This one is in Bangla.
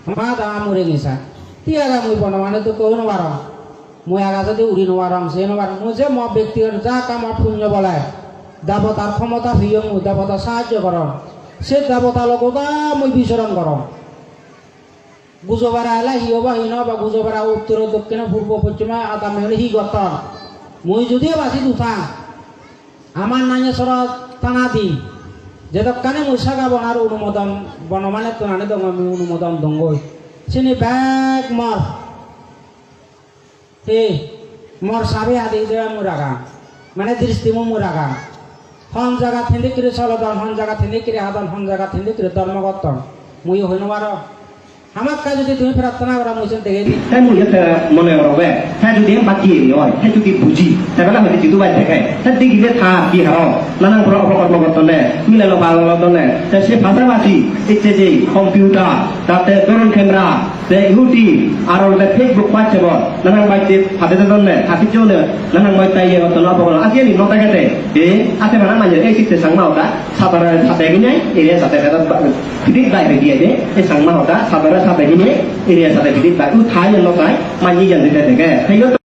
মা দা মরে গেছা তুই আগা মুই বর্ণমানে তো কেউ নবার মুই আগা যদি উড়ি নবারাম সে নবার মুই যে ম ব্যক্তিগত যা কামার পুণ্য বলায় দেবতার ক্ষমতা হইও মুই দেবতা সাহায্য করম সে দেবতা লোকতা মুই বিচরণ করম গুজবারা এলা হিও বা হিন বা গুজবারা উত্তর দক্ষিণে পূর্ব পশ্চিমে আদা মেহলে হি গতন মুই যদিও বাসি দুথা আমার নাইসর টানা দিন যে দোকানে মুই সাগা বনার অনুমোদন বনমানে তোনানে দङ আমি অনুমোদন দঙ্গই সিনি ব্যাগ মর মোর সাবে আদি দেওয়া মুরাগা মানে দৃষ্টিমু মুরাগা হন জায়গা থেন্দে কিরে চলদন হন জায়গা থেন্দে কিরে আদন হন জায়গা থেন্দে কিরে ধর্মগতন মুই হইন বার আমার কাজ যদি তুমি প্রার্থনা করা মুইছেন দেখে দি হ্যাঁ মুই মনে করবে হ্যাঁ যদি বাকি হয় হ্যাঁ যদি বুঝি তাহলে হয়তো জিতু বাই থাকে হ্যাঁ দেখিলে থা কি হার নানান প্রকল্প করতনে মিলানো বাংলাদনে সে ভাষাভাষী ইচ্ছে যে কম্পিউটার তাতে ড্রোন ক্যামেরা ইউটিউব আর ফেসবুক হোয়াটসঅ্যাপ নানান বাইতে হাতে দনে হাতে চলে নানান বাই তাই হতন অপকরণ আজকে নি নটা গেতে এ আছে মানে মাঝে এই শিখতে সাংমা হতা সাতারা সাথে গিয়ে এরিয়া সাথে ভিডিক বাইরে দিয়ে দে এই সাংমা হতা সাতারা সাথে gini area saat ini baru Thailand lokai manyi yang tidak dengar.